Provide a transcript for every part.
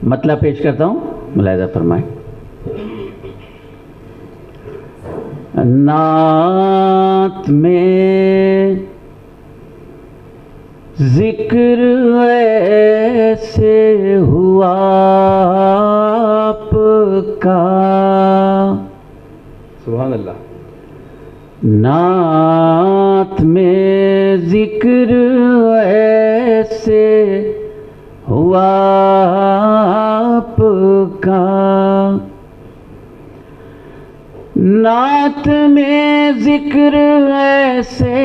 मतलब पेश करता हूँ, मुलाहिजा फरमाएं। नात में जिक्र ऐसे हुआ आपका, सुभान अल्लाह। नात में जिक्र ऐसे हुआ आपका, नात में जिक्र ऐसे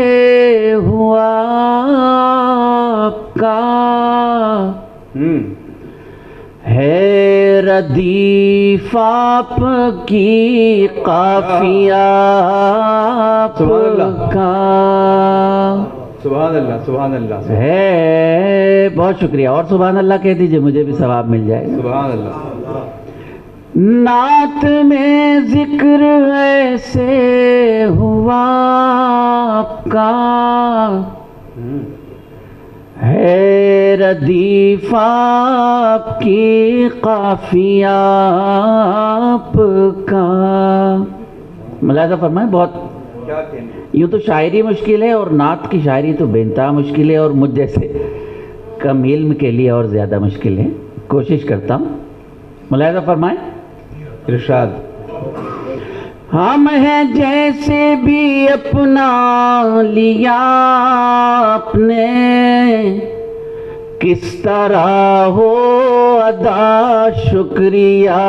हुआ आपका, है रदीफ आपकी काफिया आपका। सुभान अल्लाह, सुभान अल्लाह है। बहुत शुक्रिया, और सुभान अल्लाह कह दीजिए, मुझे भी सवाब मिल जाएगा। सुभान अल्लाह। नात में जिक्र ऐसे हुआ आपका, है रदीफ आपकी काफिया आपका। मुलाहिजा फरमाएं, बहुत यूँ तो शायरी मुश्किल है और नात की शायरी तो बेइंतहा मुश्किल है, और मुझ जैसे कम इल्म के लिए और ज़्यादा मुश्किल है। कोशिश करता हूँ। मुलाहिजा फरमाएं। इरशाद। हम हैं जैसे भी अपना लिया आपने, किस तरह हो अदा शुक्रिया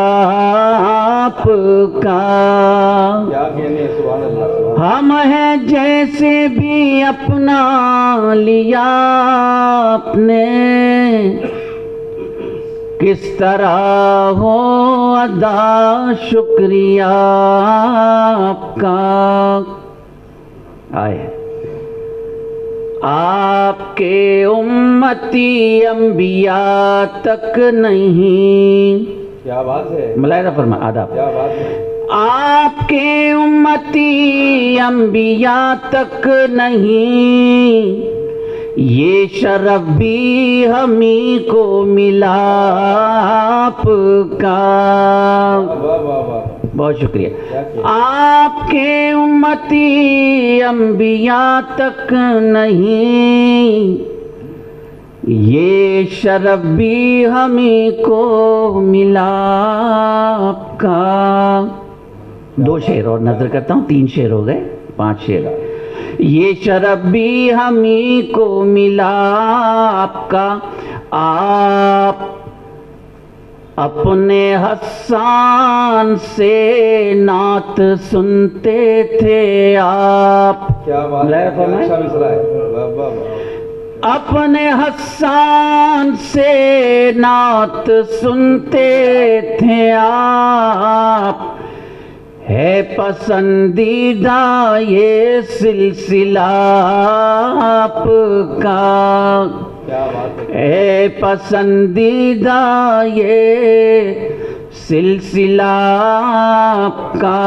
आपका। क्या कहने, सुभान अल्लाह। हम हैं जैसे भी अपना लिया आपने, किस तरह हो अदा शुक्रिया आपका। आए आपके उम्मती अंबिया तक नहीं। क्या बात है। मुलाहिजा फरमा, आदाब। क्या बात है। आपके उम्मती अंबिया तक नहीं, ये शरफ भी हमी को मिला आपका। बहुत शुक्रिया। आपके उम्मती अंबिया तक नहीं, ये शरफ भी हमी को मिला आपका। 2 शेर और नजर करता हूँ, 3 शेर हो गए, 5 शेर। ये शरफ भी हमी को मिला आपका, आप अपने हस्सान से नात सुनते थे आप। क्या बात है, क्या अच्छा मिसरा है। वाह वाह वाह। अपने हस्सान से नात सुनते थे आप, है पसंदीदा ये सिलसिला आपका। क्या बात है। है पसंदीदा ये सिलसिला आपका,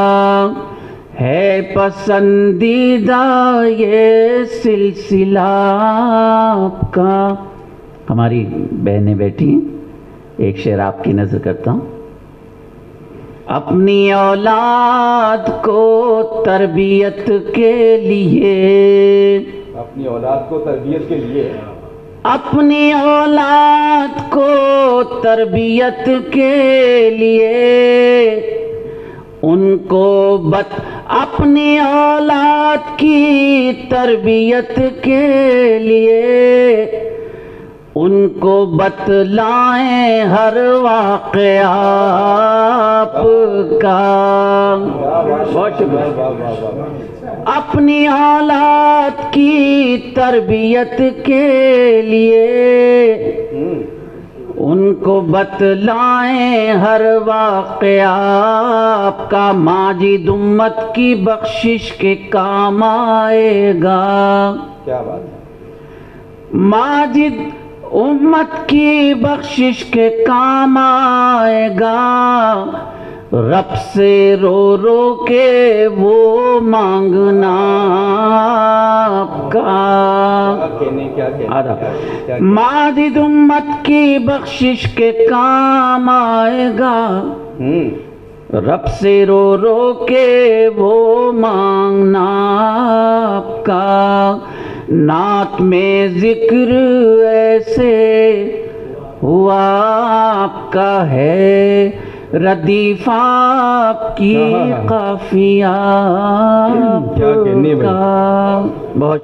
है पसंदीदा ये सिलसिला आपका। हमारी बहनें बैठी हैं, एक शेर आपकी नजर करता हूँ। अपनी औलाद को तरबियत के लिए, अपनी औलाद को तरबियत के लिए, अपनी औलाद को तरबियत के लिए, उनको अपनी औलाद की तरबियत के लिए उनको बतलाएं हर वाक़या आपका। अपनी औलाद की तरबियत के लिए उनको बतलाएं हर वाक़या आपका। माजिद उम्मत की बख्शिश के काम आएगा। क्या बात है। माजिद उम्मत की बख्शिश के काम आएगा। रब से रो रो के वो मांगना आपका। क्या कहने माजिद उम्मत की बख्शिश के काम आएगा। रब से रो रो के वो मांगना आपका। नात में जिक्र ऐसे हुआ आपका है, रदीफा की काफिया क्या कहने भाई। बहुत